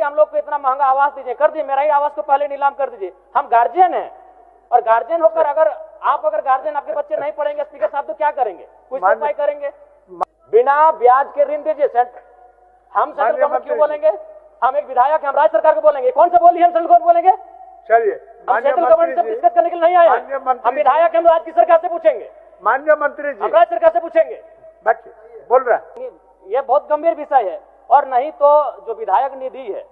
ही हम लोग को इतना महंगा आवास दीजिए, कर दिए, मेरा ही आवास को पहले नीलाम कर दीजिए। हम गार्जियन हैं, और गार्जियन होकर अगर गार्जियन आपके बच्चे नहीं पढ़ेंगे स्पीकर साहब तो क्या करेंगे, कुछ उपाय करेंगे? बिना ब्याज के ऋण दीजिए। हम सेंट्रल गवर्नमेंट क्यों बोलेंगे? हम एक विधायक, हम राज्य सरकार को बोलेंगे। कौन सा बोली हम सेंट्रल गवर्नमेंट बोलेंगे? चलिए, हम सेंट्रल गवर्नमेंट से डिस्कस करने के लिए नहीं आए हैं। हम विधायक, हम राज्य की सरकार से पूछेंगे, माननीय मंत्री जी, हम राज्य सरकार से पूछेंगे। बच्चे बोल रहे हैं, ये बहुत गंभीर विषय है। और नहीं तो जो विधायक निधि है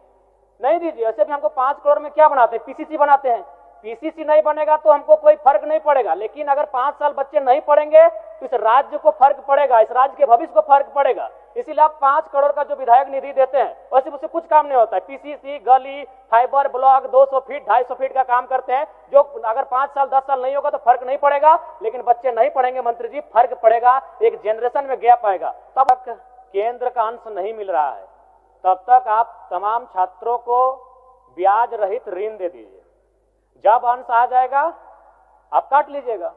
नहीं दीजिए। ऐसे भी हमको 5 करोड़ में क्या बनाते हैं, पीसीसी बनाते हैं। पीसीसी नहीं बनेगा तो हमको कोई फर्क नहीं पड़ेगा, लेकिन अगर 5 साल बच्चे नहीं पढ़ेंगे तो इस राज्य को फर्क पड़ेगा, इस राज्य के भविष्य को फर्क पड़ेगा। इसीलिए आप 5 करोड़ का जो विधायक निधि देते हैं वैसे उससे कुछ काम नहीं होता है। पीसीसी, गली, फाइबर ब्लॉक 200 फीट 250 फीट का काम करते हैं, जो अगर 5 साल 10 साल नहीं होगा तो फर्क नहीं पड़ेगा। लेकिन बच्चे नहीं पढ़ेंगे मंत्री जी, फर्क पड़ेगा, एक जनरेशन में गैप आएगा। तब तक केंद्र का अंश नहीं मिल रहा है, तब तक आप तमाम छात्रों को ब्याज रहित ऋण दे दीजिए। जब अंश आ जाएगा आप काट लीजिएगा।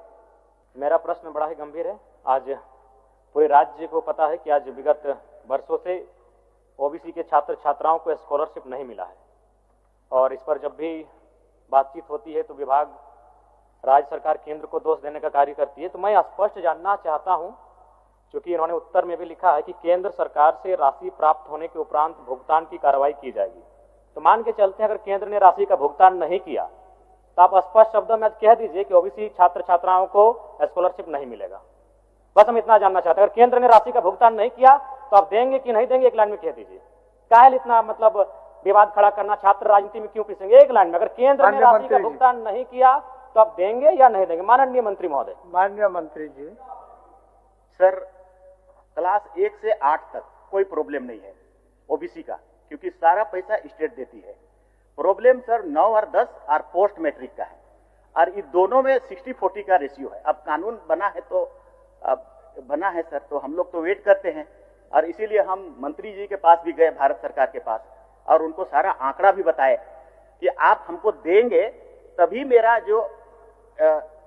मेरा प्रश्न बड़ा ही गंभीर है। आज पूरे राज्य को पता है कि आज विगत वर्षों से ओबीसी के छात्र छात्राओं को स्कॉलरशिप नहीं मिला है, और इस पर जब भी बातचीत होती है तो विभाग, राज्य सरकार केंद्र को दोष देने का कार्य करती है। तो मैं स्पष्ट जानना चाहता हूं, क्योंकि इन्होंने उत्तर में भी लिखा है कि केंद्र सरकार से राशि प्राप्त होने के उपरांत भुगतान की कार्रवाई की जाएगी। तो मान के चलते हैं अगर केंद्र ने राशि का भुगतान नहीं किया तो आप स्पष्ट शब्दों में कह दीजिए कि ओबीसी छात्र छात्राओं को स्कॉलरशिप नहीं मिलेगा। बस हम इतना जानना चाहते हैं, अगर केंद्र ने राशि का भुगतान नहीं किया तो आप देंगे कि नहीं देंगे, एक लाइन में कह दीजिए। काहे इतना मतलब विवाद खड़ा करना, छात्र राजनीति में क्यों पिसेंगे? एक लाइन में, अगर केंद्र ने राशि का भुगतान नहीं किया तो आप देंगे या नहीं देंगे? माननीय मंत्री महोदय। माननीय मंत्री जी, सर क्लास 1 से 8 तक कोई प्रॉब्लम नहीं है ओबीसी का, क्योंकि सारा पैसा स्टेट देती है। प्रॉब्लम सर 9 और 10 और पोस्ट मैट्रिक का है, और इस दोनों में 60-40 का रेशियो है। अब कानून बना है तो बना है सर, तो हम लोग तो वेट करते हैं, और इसीलिए हम मंत्री जी के पास भी गए, भारत सरकार के पास, और उनको सारा आंकड़ा भी बताए कि आप हमको देंगे तभी मेरा जो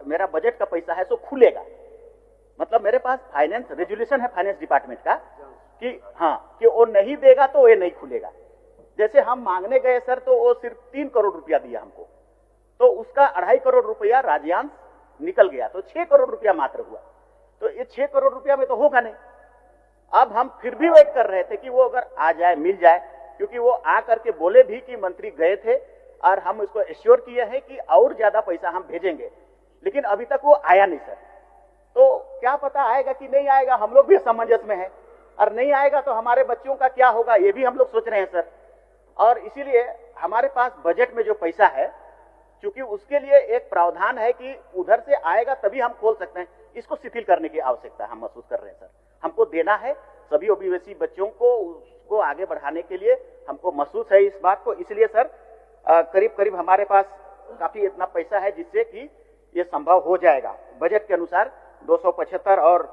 मेरा बजट का पैसा है सो खुलेगा। मतलब मेरे पास फाइनेंस रेजुलेशन है फाइनेंस डिपार्टमेंट का कि हाँ, कि वो नहीं देगा तो ये नहीं खुलेगा। जैसे हम मांगने गए सर तो वो सिर्फ 3 करोड़ रुपया दिया हमको, तो उसका 2.5 करोड़ रुपया राज्यांश निकल गया, तो 6 करोड़ रुपया मात्र हुआ। तो ये 6 करोड़ रुपया में तो होगा नहीं। अब हम फिर भी वेट कर रहे थे कि वो अगर आ जाए, मिल जाए, क्योंकि वो आ करके बोले भी कि मंत्री गए थे और हम उसको एश्योर किए हैं कि और ज्यादा पैसा हम भेजेंगे, लेकिन अभी तक वो आया नहीं सर। तो क्या पता आएगा कि नहीं आएगा, हम लोग भी असमंजस में हैं, और नहीं आएगा तो हमारे बच्चों का क्या होगा ये भी हम लोग सोच रहे हैं सर। और इसीलिए हमारे पास बजट में जो पैसा है, क्योंकि उसके लिए एक प्रावधान है कि उधर से आएगा तभी हम खोल सकते हैं, इसको शिथिल करने की आवश्यकता हम महसूस कर रहे हैं सर। हमको देना है सभी ओबीसी बच्चों को, उसको आगे बढ़ाने के लिए हमको महसूस है इस बात को। इसलिए सर करीब करीब हमारे पास काफी इतना पैसा है जिससे कि ये संभव हो जाएगा। बजट के अनुसार 275 और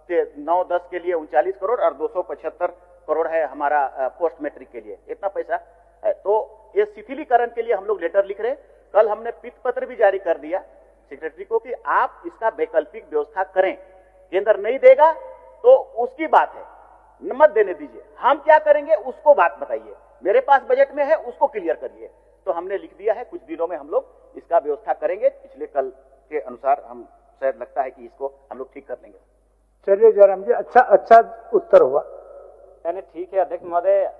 9-10 के लिए 39 करोड़ और 275 करोड़ है हमारा पोस्ट मैट्रिक के लिए, इतना पैसा है। तो ये शिथिलीकरण के लिए हम लोग लेटर लिख रहे हैं। कल हमने पित पत्र भी जारी कर दिया सेक्रेटरी को कि आप इसका वैकल्पिक व्यवस्था करें। केंद्र नहीं देगा तो उसकी बात है, मत देने दीजिए, हम क्या करेंगे उसको बात बताइए, मेरे पास बजट में है उसको क्लियर करिए। तो हमने लिख दिया है, कुछ दिनों में हम लोग इसका व्यवस्था करेंगे। पिछले कल के अनुसार हम शायद लगता है कि इसको हम लोग ठीक कर लेंगे। चलिए जयराम जी, अच्छा उत्तर हुआ। यानी ठीक है अध्यक्ष महोदय,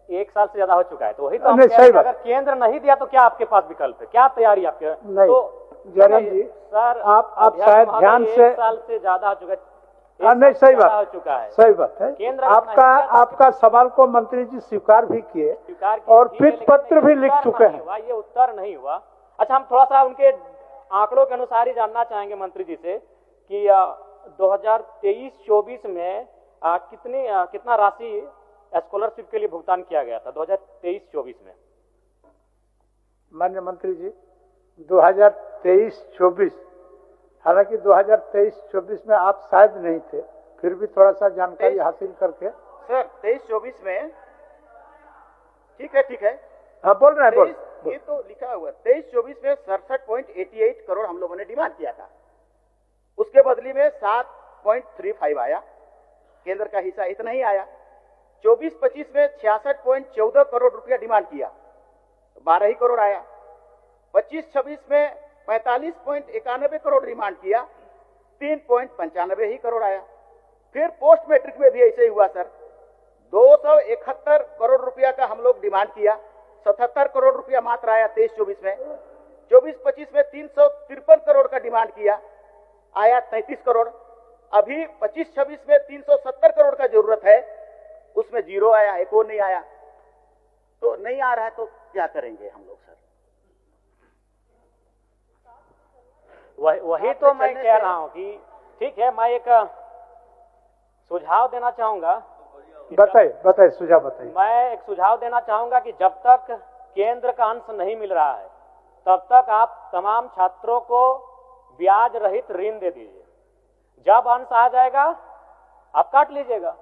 1 साल से ज्यादा हो चुका है, तो वही तो हम कह रहे हैं, अगर केंद्र नहीं दिया तो क्या आपके पास विकल्प है, क्या तैयारी आपके? नहीं तो जयराम जी सर, आप शायद ध्यान से, 1 साल से ज्यादा हो चुका है। नहीं सही बात हो चुका है, सही बात है। केंद्र आपका सवाल को मंत्री जी स्वीकार भी किए और पित पत्र भी लिख चुके हैं। ये उत्तर नहीं हुआ। अच्छा, हम थोड़ा सा उनके आंकड़ों के अनुसार ही जानना चाहेंगे मंत्री जी से कि 2023-24 में कितना राशि स्कॉलरशिप के लिए भुगतान किया गया था 2023-24 में? माननीय मंत्री जी, 2023-24, हालांकि 2023-24 में आप शायद नहीं थे, फिर भी थोड़ा सा जानकारी हासिल करके। सर 23-24 में ठीक है हाँ बोल रहे हैं, बोल। ये तो लिखा हुआ 23-24 में 67.88 करोड़ हम लोगों ने डिमांड किया था, उसके बदले में 7.35 आया, केंद्र का हिस्सा इतना ही आया। 24-25 में 66.14 करोड़ रुपया डिमांड किया, 12 ही करोड़ आया। 25-26 में 45.91 करोड़ डिमांड किया, 3.95 ही करोड़ आया। फिर पोस्ट मैट्रिक में भी ऐसे ही हुआ सर, 271 करोड़ रुपया का हम लोग डिमांड किया, 77 करोड़ रुपया मात्र आया 23-24 में। 24-25 में 353 करोड़ का डिमांड किया, आया 33 करोड़। अभी 25-26 में 370 करोड़ का जरूरत है, उसमें जीरो आया, एक और नहीं आया। तो नहीं आ रहा है तो क्या करेंगे हम लोग सर? वही तो मैं कह रहा हूं कि ठीक है, मैं एक सुझाव देना चाहूंगा। बताइए सुझाव बताइए। मैं एक सुझाव देना चाहूंगा कि जब तक केंद्र का अंश नहीं मिल रहा है तब तक आप तमाम छात्रों को ब्याज रहित ऋण दे दीजिए। जब अंश आ जाएगा आप काट लीजिएगा।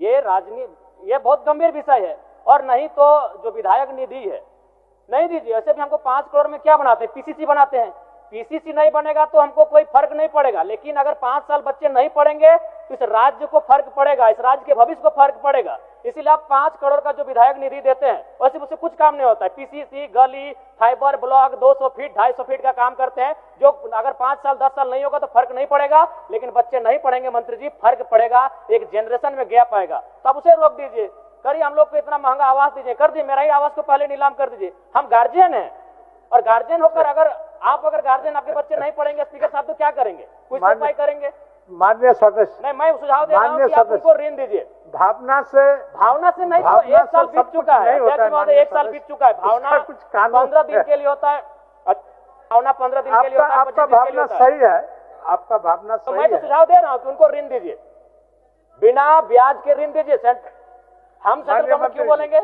ये बहुत गंभीर विषय है। और नहीं तो जो विधायक निधि है नहीं दीजिए। ऐसे भी हमको 5 करोड़ में क्या बनाते हैं, पीसीसी बनाते हैं। पीसीसी नहीं बनेगा तो हमको कोई फर्क नहीं पड़ेगा, लेकिन अगर 5 साल बच्चे नहीं पढ़ेंगे तो इस राज्य को फर्क पड़ेगा, इस राज्य के भविष्य को फर्क पड़ेगा। इसीलिए आप 5 करोड़ का जो विधायक निधि देते हैं वैसे उससे कुछ काम नहीं होता है। पीसीसी, गली, फाइबर ब्लॉक 200 फीट 250 फीट का काम करते हैं, जो अगर 5 साल 10 साल नहीं होगा तो फर्क नहीं पड़ेगा। लेकिन बच्चे नहीं पढ़ेंगे मंत्री जी, फर्क पड़ेगा, एक जनरेशन में गैप आएगा, तब उसे रोक दीजिए। करिए, हम लोग को इतना महंगा आवास दीजिए, कर दिए, मेरा ही आवास को पहले नीलाम कर दीजिए। हम गार्जियन हैं और गार्जियन होकर अगर गार्जियन आपके बच्चे नहीं पढ़ेंगे स्पीकर साहब तो क्या करेंगे, कुछ उपाय करेंगे। माननीय सदस्य, नहीं, मैं सुझाव दे रहा हूं कि आप उनको ऋण दीजिए। भावना से नहीं तो 1 साल बीत चुका है, 1 साल बीत चुका है। भावना कुछ कानून 15 दिन के लिए होता है, भावना 15 दिन के लिए होता है, आपका भावना सही है, आपका भावना सही है। मैं तो सुझाव दे रहा हूं कि उनको ऋण दीजिए, बिना ब्याज के ऋण दीजिए। हम सेंट्रल गवर्नमेंट क्यों बोलेंगे?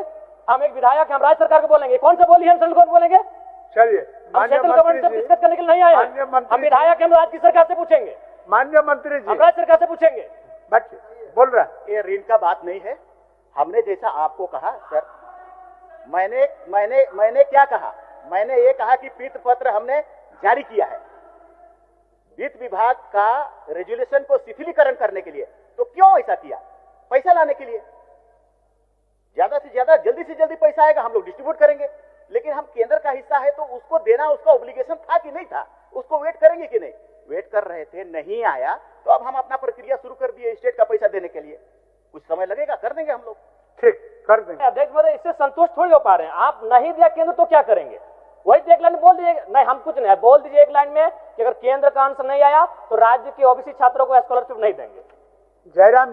हम एक विधायक, हम राज्य सरकार को बोलेंगे। कौन से बोली है सेंट्रल गवर्नमेंट बोलेंगे? चलिए, हम सेंट्रल गवर्नमेंट से डिस्कस करने के लिए नहीं आए हैं। हम विधायक, हम राज्य की सरकार से पूछेंगे। माननीय मंत्री जी, हम राज्य सरकार से पूछेंगे। बोल रहा है, ये ऋण का बात नहीं है। हमने जैसा आपको कहा सर, मैंने क्या कहा? मैंने ये कहा कि पीत पत्र हमने जारी किया है वित्त विभाग का रेजुलेशन को शिथिलीकरण करने के लिए। तो क्यों ऐसा किया? पैसा लाने के लिए। ज्यादा से ज्यादा जल्दी से जल्दी पैसा आएगा, हम लोग डिस्ट्रीब्यूट करेंगे। लेकिन हम केंद्र का हिस्सा है तो उसको देना उसका ऑब्लिगेशन था कि नहीं था? उसको वेट करेंगे कि नहीं? वेट कर रहे थे, नहीं आया तो अब हम अपना प्रक्रिया शुरू कर दिए स्टेट का पैसा देने के लिए। कुछ समय लगेगा, कर देंगे हम लोग। ठीक, कर देंगे। अध्यक्ष महोदय, इससे संतुष्ट थोड़ी हो पा रहे हैं। आप नहीं दिया केंद्र तो क्या करेंगे? वही एक लाइन बोल दीजिए। नहीं, हम कुछ नहीं, बोल दीजिए एक लाइन में कि अगर केंद्र का अंश नहीं आया तो राज्य के ओबीसी छात्रों को स्कॉलरशिप नहीं देंगे। जयराम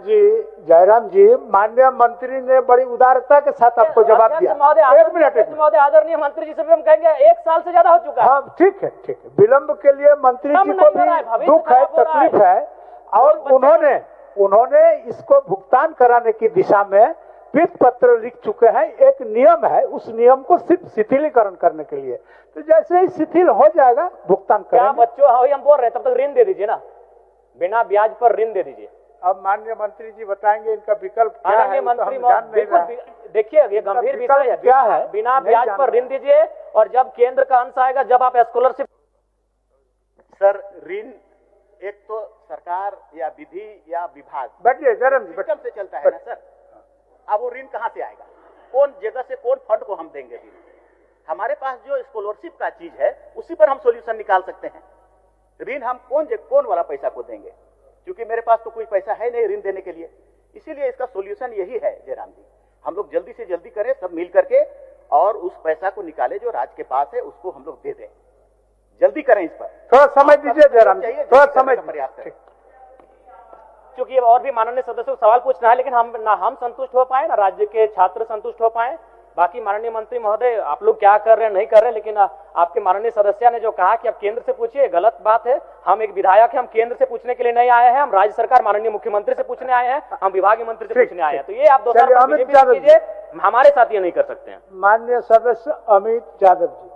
जी, माननीय मंत्री ने बड़ी उदारता के साथ आपको जवाब दिया। एक मिनट महोदय, आदरणीय मंत्री जी से भी हम कहेंगे 1 साल से ज्यादा हो चुका है। हाँ, ठीक है। विलंब के लिए मंत्री जी को भी दुख है, तकलीफ है, और उन्होंने इसको भुगतान कराने की दिशा में वित्त पत्र लिख चुके हैं। एक नियम है, उस नियम को सिर्फ शिथिलीकरण करने के लिए। तो जैसे ही शिथिल हो जाएगा भुगतान करेंगे। बच्चों, हम बोल रहे हैं तब तक ऋण दे दीजिए ना, बिना ब्याज पर ऋण दे दीजिए। अब माननीय मंत्री जी बताएंगे इनका विकल्प क्या है। मंत्री देखिए, ये गंभीर विषय है। क्या है? बिना ब्याज पर ऋण दीजिए और जब केंद्र का अंश आएगा, जब आप स्कॉलरशिप। सर, ऋण एक तो सरकार या विधि या विभाग सिस्टम से चलता है ना सर। अब वो ऋण कहाँ से आएगा? कौन जगह से, कौन फंड को हम देंगे ऋण? हमारे पास जो स्कॉलरशिप का चीज है उसी पर हम सॉल्यूशन निकाल सकते हैं। ऋण हम कौन वाला पैसा को देंगे? क्योंकि मेरे पास तो कोई पैसा है नहीं ऋण देने के लिए। इसीलिए इसका सॉल्यूशन यही है जयराम जी, हम लोग जल्दी से जल्दी करें सब मिल करके और उस पैसा को निकाले जो राज्य के पास है उसको हम लोग दे दें। जल्दी करें इस पर। थोड़ा समय दीजिए जयराम जी, थोड़ा समय प्रयास करें। क्योंकि और भी माननीय सदस्यों को सवाल पूछना है, लेकिन हम संतुष्ट हो पाए ना राज्य के छात्र संतुष्ट हो पाए। बाकी माननीय मंत्री महोदय, आप लोग क्या कर रहे हैं नहीं कर रहे हैं, लेकिन आपके माननीय सदस्य ने जो कहा कि आप केंद्र से पूछिए, गलत बात है। हम एक विधायक हैं, हम केंद्र से पूछने के लिए नहीं आए हैं। हम राज्य सरकार माननीय मुख्यमंत्री से पूछने आए हैं, हम विभागीय मंत्री से पूछने आए हैं। तो ये आप 2 साल कीजिए, हमारे साथ ये नहीं कर सकते हैं। माननीय सदस्य अमित यादव जी।